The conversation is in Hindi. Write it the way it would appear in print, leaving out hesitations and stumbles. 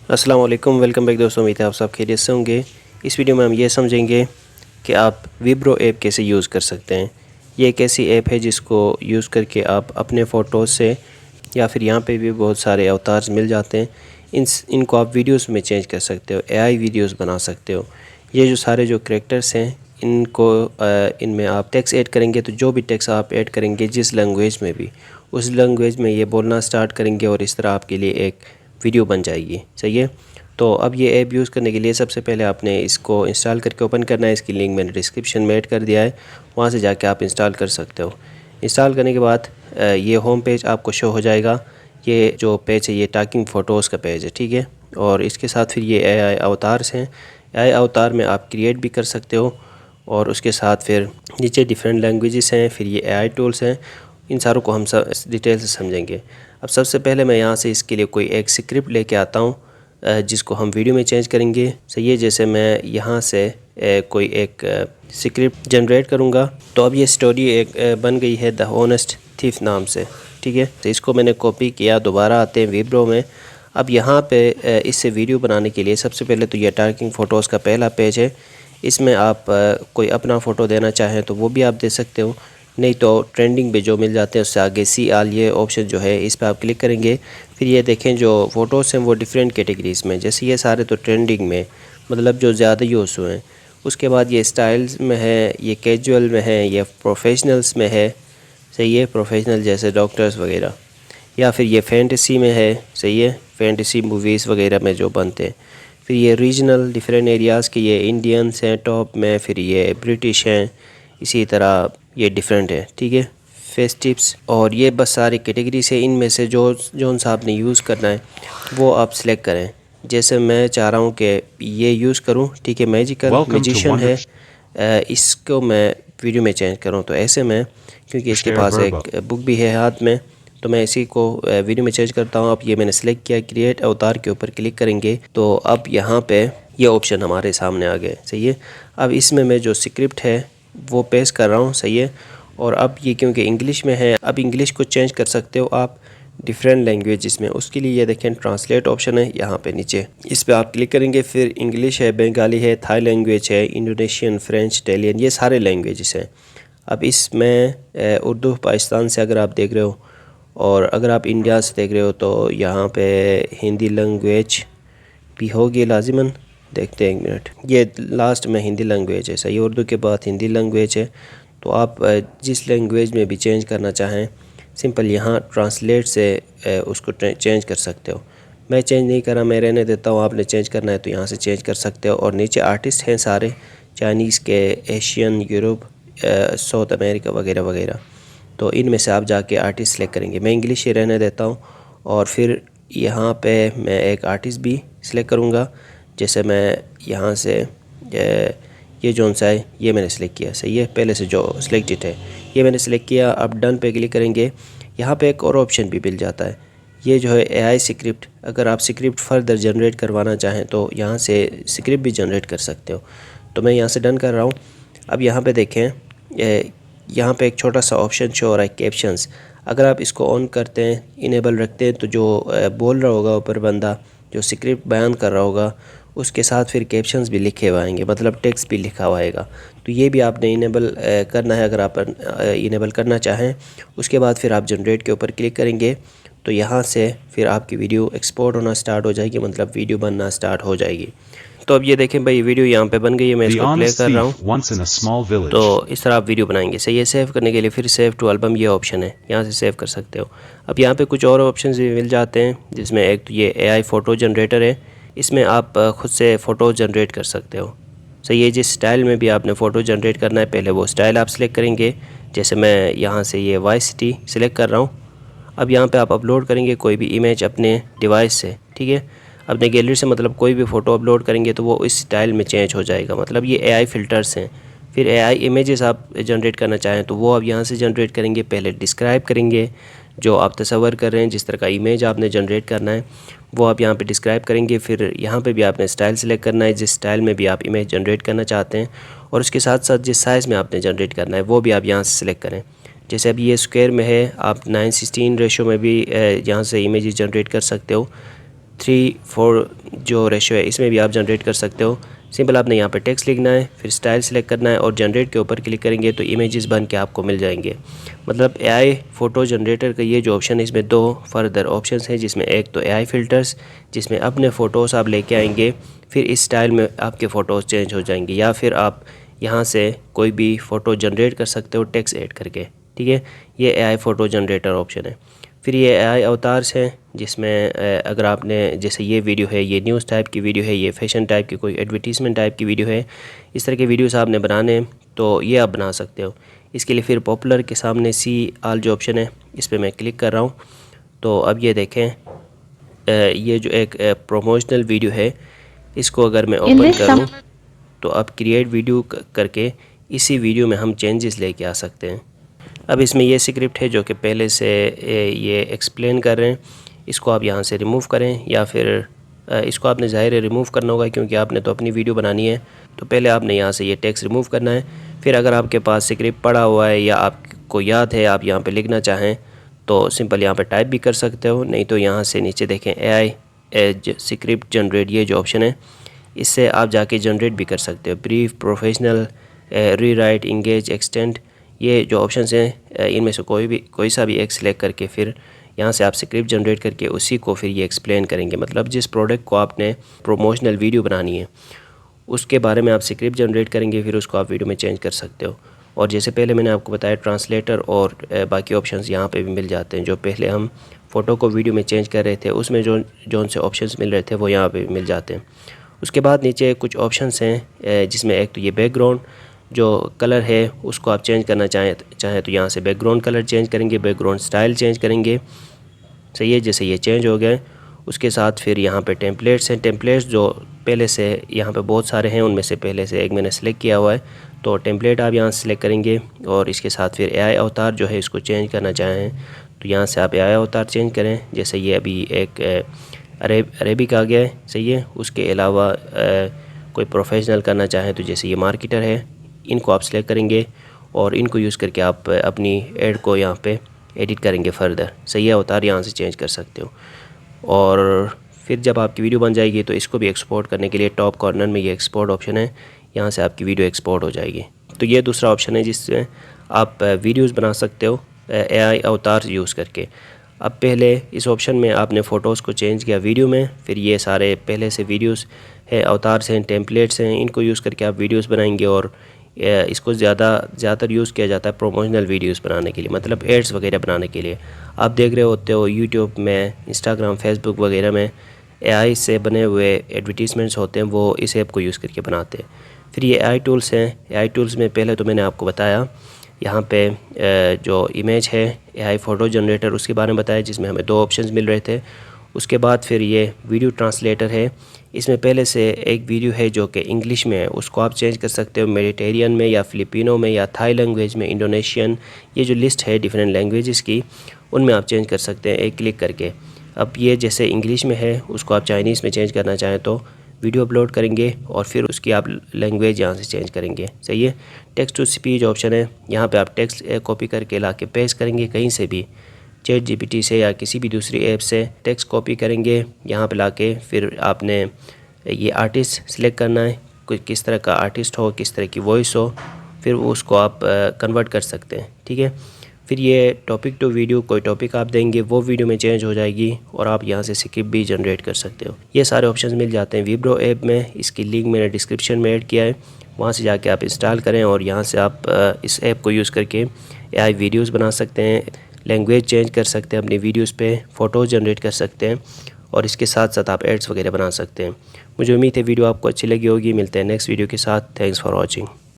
अस्सलाम वालेकुम, वेलकम बैक दोस्तों। उम्मीद है आप सब खैरियत से होंगे। इस वीडियो में हम ये समझेंगे कि आप विब्रो ऐप कैसे यूज़ कर सकते हैं। ये एक ऐसी ऐप है जिसको यूज़ करके आप अपने फ़ोटोज़ से या फिर यहाँ पे भी बहुत सारे अवतार्स मिल जाते हैं, इनको आप वीडियोस में चेंज कर सकते हो, एआई वीडियोस बना सकते हो। ये जो सारे जो करैक्टर्स हैं इनको इनमें आप टेक्स्ट ऐड करेंगे तो जो भी टेक्स्ट आप ऐड करेंगे जिस लैंग्वेज में भी, उस लैंग्वेज में ये बोलना स्टार्ट करेंगे और इस तरह आपके लिए एक वीडियो बन जाएगी। सही है। तो अब ये ऐप यूज़ करने के लिए सबसे पहले आपने इसको इंस्टॉल करके ओपन करना है। इसकी लिंक मैंने डिस्क्रिप्शन में ऐड कर दिया है, वहाँ से जाके आप इंस्टॉल कर सकते हो। इंस्टॉल करने के बाद ये होम पेज आपको शो हो जाएगा। ये जो पेज है ये टॉकिंग फ़ोटोज़ का पेज है, ठीक है। और इसके साथ फिर ये एआई अवतार्स हैं। एआई अवतार में आप क्रिएट भी कर सकते हो और उसके साथ फिर नीचे डिफरेंट लैंग्वेजेस हैं, फिर ये एआई टूल्स हैं। इन सारों को हम सब डिटेल से समझेंगे। अब सबसे पहले मैं यहाँ से इसके लिए कोई एक स्क्रिप्ट लेके आता हूँ जिसको हम वीडियो में चेंज करेंगे। सही है। जैसे मैं यहाँ से कोई एक स्क्रिप्ट जनरेट करूँगा तो अब ये स्टोरी एक बन गई है द ऑनेस्ट थीफ नाम से, ठीक है। तो इसको मैंने कॉपी किया। दोबारा आते हैं विब्रो में। अब यहाँ पे इससे वीडियो बनाने के लिए सबसे पहले तो ये टॉकिंग फ़ोटोज़ का पहला पेज है। इसमें आप कोई अपना फ़ोटो देना चाहें तो वो भी आप दे सकते हो, नहीं तो ट्रेंडिंग पे जो मिल जाते हैं उससे आगे सी आल ये ऑप्शन जो है इस पर आप क्लिक करेंगे। फिर ये देखें जो फ़ोटोज़ हैं वो डिफरेंट कैटेगरीज़ में, जैसे ये सारे तो ट्रेंडिंग में, मतलब जो ज़्यादा यूज़ हुए हैं। उसके बाद ये स्टाइल्स में है, ये कैजुअल में है, ये प्रोफेशनल्स में है। सही है। प्रोफेशनल जैसे डॉक्टर्स वगैरह, या फिर ये फैंटेसी में है। सही है। फैंटेसी मूवीज़ वगैरह में जो बनते हैं। फिर ये रीजनल डिफरेंट एरियाज़ के, ये इंडियंस हैं टॉप में, फिर ये ब्रिटिश हैं, इसी तरह ये डिफरेंट है, ठीक है। फेस टिप्स और ये बस सारी कैटेगरी से इनमें से जो सा आपने यूज़ करना है वो आप सिलेक्ट करें। जैसे मैं चाह रहा हूँ कि ये यूज़ करूँ, ठीक है। मैजिशियन है, इसको मैं वीडियो में चेंज करूँ तो ऐसे में, क्योंकि इसके पास एक बुक भी है हाथ में, तो मैं इसी को वीडियो में चेंज करता हूँ। अब ये मैंने सेलेक्ट किया, क्रिएट अवतार के ऊपर क्लिक करेंगे तो अब यहाँ पे ये ऑप्शन हमारे सामने आ गए। सही है। अब इसमें मैं जो स्क्रिप्ट है वो पेस्ट कर रहा हूँ। सही है। और अब ये क्योंकि इंग्लिश में है, अब इंग्लिश को चेंज कर सकते हो आप डिफरेंट लैंग्वेजेस में। उसके लिए ये देखें ट्रांसलेट ऑप्शन है यहाँ पे नीचे, इस पर आप क्लिक करेंगे। फिर इंग्लिश है, बंगाली है, थाई लैंग्वेज है, इंडोनेशियन, फ्रेंच, इटालियन, ये सारे लैंग्वेजेस हैं। अब इसमें उर्दू पाकिस्तान से अगर आप देख रहे हो और अगर आप इंडिया से देख रहे हो तो यहाँ पे हिंदी लैंग्वेज भी होगी लाजिमन। देखते हैं एक मिनट, ये लास्ट में हिंदी लैंग्वेज है। सही। उर्दू के बाद हिंदी लैंग्वेज है। तो आप जिस लैंग्वेज में भी चेंज करना चाहें सिंपल यहाँ ट्रांसलेट से उसको चेंज कर सकते हो। मैं चेंज नहीं कर रहा, मैं रहने देता हूँ। आपने चेंज करना है तो यहाँ से चेंज कर सकते हो। और नीचे आर्टिस्ट हैं सारे, चाइनीज़ के, एशियन, यूरोप, साउथ अमेरिका वगैरह वगैरह। तो इनमें से आप जाके आर्टिस्ट सेलेक्ट करेंगे। मैं इंग्लिश ही रहने देता हूँ। और फिर यहाँ पे मैं एक आर्टिस्ट भी सिलेक्ट करूँगा। जैसे मैं यहाँ से ये जोन सा है ये मैंने सेलेक्ट किया। सही है। पहले से जो सिलेक्टेड है ये मैंने सेलेक्ट किया। अब डन पे क्लिक करेंगे। यहाँ पे एक और ऑप्शन भी मिल जाता है, ये जो है एआई स्क्रिप्ट। अगर आप स्क्रिप्ट फर्दर जनरेट करवाना चाहें तो यहाँ से स्क्रिप्ट भी जनरेट कर सकते हो। तो मैं यहाँ से डन कर रहा हूँ। अब यहाँ पे देखें, यहाँ पे एक छोटा सा ऑप्शन शो हो रहा है कैप्शंस। अगर आप इसको ऑन करते हैं, इनेबल रखते हैं, तो जो बोल रहा होगा ऊपर बंदा, जो स्क्रिप्ट बयान कर रहा होगा, उसके साथ फिर कैप्शंस भी लिखे हुए आएंगे, मतलब टेक्स्ट भी लिखा हुआ आएगा। तो ये भी आपने इनेबल करना है। अगर आप इनेबल करना चाहें उसके बाद फिर आप जनरेट के ऊपर क्लिक करेंगे तो यहाँ से फिर आपकी वीडियो एक्सपोर्ट होना स्टार्ट हो जाएगी, मतलब वीडियो बनना स्टार्ट हो जाएगी। तो अब ये देखें भाई, वीडियो यहाँ पे बन गई है। मैं इसको प्ले कर रहा हूँ। तो इस तरह आप वीडियो बनाएंगे। सही है। सेव करने के लिए फिर सेव टू एल्बम ये ऑप्शन है, यहाँ से सेव कर सकते हो। अब यहाँ पे कुछ और ऑप्शन भी मिल जाते हैं, जिसमें एक तो ये एआई फ़ोटो जनरेटर है। इसमें आप खुद से फ़ोटो जनरेट कर सकते हो। सही है। जिस स्टाइल में भी आपने फ़ोटो जनरेट करना है पहले वो स्टाइल आप सिलेक्ट करेंगे। जैसे मैं यहाँ से ये वाई सिटी सिलेक्ट कर रहा हूँ। अब यहाँ पे आप अपलोड करेंगे कोई भी इमेज अपने डिवाइस से, ठीक है। अपने गैलरी से, मतलब कोई भी फ़ोटो अपलोड करेंगे तो वो इस स्टाइल में चेंज हो जाएगा। मतलब ये एआई फ़िल्टर्स हैं। फिर एआई इमेजेस आप जनरेट करना चाहें तो वो आप यहाँ से जनरेट करेंगे। पहले डिस्क्राइब करेंगे जो आप तस्वर कर रहे हैं, जिस तरह का इमेज आपने जनरेट करना है वो आप यहाँ पे डिस्क्राइब करेंगे। फिर यहाँ पे भी आपने स्टाइल सेलेक्ट करना है, जिस स्टाइल में भी आप इमेज जनरेट करना चाहते हैं, और उसके साथ साथ जिस साइज़ में आपने जनरेट करना है वो भी आप यहाँ से सिलेक्ट करें। जैसे अभी ये स्क्वायर में है, आप 9:16 रेशो में भी यहाँ से इमेज जनरेट कर सकते हो। 3:4 जो रेशियो है इसमें भी आप जनरेट कर सकते हो। सिंपल आपने यहाँ पे टेक्स्ट लिखना है, फिर स्टाइल सेलेक्ट करना है और जनरेट के ऊपर क्लिक करेंगे तो इमेजेस बन के आपको मिल जाएंगे। मतलब एआई फ़ोटो जनरेटर का ये जो ऑप्शन है इसमें दो फर्दर ऑप्शंस हैं, जिसमें एक तो एआई फ़िल्टर्स जिसमें अपने फ़ोटोज़ आप लेके आएंगे, फिर इस स्टाइल में आपके फ़ोटोज़ चेंज हो जाएंगे, या फिर आप यहाँ से कोई भी फ़ोटो जनरेट कर सकते हो टेक्स्ट ऐड करके। ठीक है, ये एआई फ़ोटो जनरेटर ऑप्शन है। फिर ये एआई अवतार्स हैं जिसमें अगर आपने जैसे ये वीडियो है, ये न्यूज़ टाइप की वीडियो है, ये फैशन टाइप की कोई एडवर्टीज़मेंट टाइप की वीडियो है, इस तरह के वीडियोस आपने बनाने तो ये आप बना सकते हो। इसके लिए फिर पॉपुलर के सामने सी आल जो ऑप्शन है इस पर मैं क्लिक कर रहा हूँ। तो अब ये देखें ये जो एक प्रोमोशनल वीडियो है इसको अगर मैं ओपन करूँ तो अब क्रिएट वीडियो करके इसी वीडियो में हम चेंजेस लेके आ सकते हैं। अब इसमें ये स्क्रिप्ट है जो कि पहले से ये एक्सप्लेन कर रहे हैं, इसको आप यहाँ से रिमूव करें, या फिर इसको आपने ज़ाहिर है रिमूव करना होगा क्योंकि आपने तो अपनी वीडियो बनानी है। तो पहले आपने यहाँ से ये टेक्स्ट रिमूव करना है। फिर अगर आपके पास स्क्रिप्ट पड़ा हुआ है या आपको याद है आप यहाँ पे लिखना चाहें तो सिंपल यहाँ पे टाइप भी कर सकते हो, नहीं तो यहाँ से नीचे देखें एआई स्क्रिप्ट जनरेट ये जो ऑप्शन है इससे आप जाके जनरेट भी कर सकते हो। Brief, professional, rewrite, engage, extend, ये जो ऑप्शंस हैं इनमें से कोई सा भी एक सिलेक्ट करके फिर यहाँ से आप स्क्रिप्ट जनरेट करके उसी को फिर ये एक्सप्लेन करेंगे। मतलब जिस प्रोडक्ट को आपने प्रोमोशनल वीडियो बनानी है उसके बारे में आप स्क्रिप्ट जनरेट करेंगे, फिर उसको आप वीडियो में चेंज कर सकते हो। और जैसे पहले मैंने आपको बताया ट्रांसलेटर और बाकी ऑप्शंस यहाँ पे भी मिल जाते हैं। जो पहले हम फ़ोटो को वीडियो में चेंज कर रहे थे उसमें जो से ऑप्शंस मिल रहे थे वो यहाँ पे भी मिल जाते हैं। उसके बाद नीचे कुछ ऑप्शंस हैं जिसमें एक तो ये बैकग्राउंड जो कलर है उसको आप चेंज करना चाहें तो यहाँ से बैकग्राउंड कलर चेंज करेंगे, बैकग्राउंड स्टाइल चेंज करेंगे। सही है, जैसे ये चेंज हो गए। उसके साथ फिर यहाँ पे टेम्पलेट्स हैं। टेम्पलेट्स जो पहले से यहाँ पे बहुत सारे हैं उनमें से पहले से एक मैंने सेलेक्ट किया हुआ है, तो टेम्पलेट आप यहाँ से सिलेक्ट करेंगे। और इसके साथ फिर एआई अवतार जो है इसको चेंज करना चाहें तो यहाँ से आप एआई अवतार चेंज करें। जैसे ये अभी एक अरेबिक आ गया है, सही है। उसके अलावा कोई प्रोफेशनल करना चाहें तो जैसे ये मार्केटर है, इनको आप सिलेक्ट करेंगे और इनको यूज़ करके आप अपनी ऐड को यहाँ पे एडिट करेंगे फर्दर। सही है, अवतार यहाँ से चेंज कर सकते हो। और फिर जब आपकी वीडियो बन जाएगी तो इसको भी एक्सपोर्ट करने के लिए टॉप कॉर्नर में ये एक्सपोर्ट ऑप्शन है, यहाँ से आपकी वीडियो एक्सपोर्ट हो जाएगी। तो ये दूसरा ऑप्शन है जिससे आप वीडियोज़ बना सकते हो एआई अवतार यूज़ करके। अब पहले इस ऑप्शन में आपने फ़ोटोज़ को चेंज किया वीडियो में, फिर ये सारे पहले से वीडियोज़ है, अवतार्स हैं, टेम्पलेट्स हैं, इनको यूज़ करके आप वीडियोज़ बनाएंगे। और इसको ज़्यादातर यूज़ किया जाता है प्रोमोशनल वीडियोस बनाने के लिए, मतलब एड्स वगैरह बनाने के लिए। आप देख रहे होते हो यूट्यूब में, इंस्टाग्राम, फेसबुक वगैरह में एआई से बने हुए एडवर्टीज़मेंट्स होते हैं, वो इस ऐप को यूज़ करके बनाते हैं। फिर ये एआई टूल्स हैं। एआई टूल्स में पहले तो मैंने आपको बताया यहाँ पे जो इमेज है एआई फ़ोटो जनरेटर उसके बारे में बताया जिसमें हमें दो ऑप्शंस मिल रहे थे। उसके बाद फिर ये वीडियो ट्रांसलेटर है, इसमें पहले से एक वीडियो है जो कि इंग्लिश में है, उसको आप चेंज कर सकते हो मेडिटेरियन में या फ़िलिपिनो में या थाई लैंग्वेज में, इंडोनेशियन, ये जो लिस्ट है डिफरेंट लैंग्वेजेस की उनमें आप चेंज कर सकते हैं एक क्लिक करके। अब ये जैसे इंग्लिश में है उसको आप चाइनीज़ में चेंज करना चाहें तो वीडियो अपलोड करेंगे और फिर उसकी आप लैंग्वेज यहाँ से चेंज करेंगे। सही है, टेक्स्ट टू स्पीच ऑप्शन है, यहाँ पे आप टेक्स्ट कॉपी करके ला के पेस्ट करेंगे कहीं से भी, चैट जीपीटी से या किसी भी दूसरी ऐप से टेक्स्ट कॉपी करेंगे यहाँ पे लाके। फिर आपने ये आर्टिस्ट सिलेक्ट करना है, कोई किस तरह का आर्टिस्ट हो, किस तरह की वॉइस हो, फिर उसको आप कन्वर्ट कर सकते हैं। ठीक है, फिर ये टॉपिक टू वीडियो, कोई टॉपिक आप देंगे वो वीडियो में चेंज हो जाएगी और आप यहाँ से स्क्रिप्ट भी जनरेट कर सकते हो। ये सारे ऑप्शंस मिल जाते हैं विब्रो ऐप में, इसकी लिंक मैंने डिस्क्रिप्शन में ऐड किया है, वहाँ से जाके आप इंस्टॉल करें और यहाँ से आप इस ऐप को यूज़ करके एआई वीडियोज़ बना सकते हैं, लैंग्वेज चेंज कर सकते हैं अपनी वीडियोज़ पे, फ़ोटोज़ जनरेट कर सकते हैं और इसके साथ साथ आप एड्स वगैरह बना सकते हैं। मुझे उम्मीद है वीडियो आपको अच्छी लगी होगी। मिलते हैं नेक्स्ट वीडियो के साथ। Thanks for watching.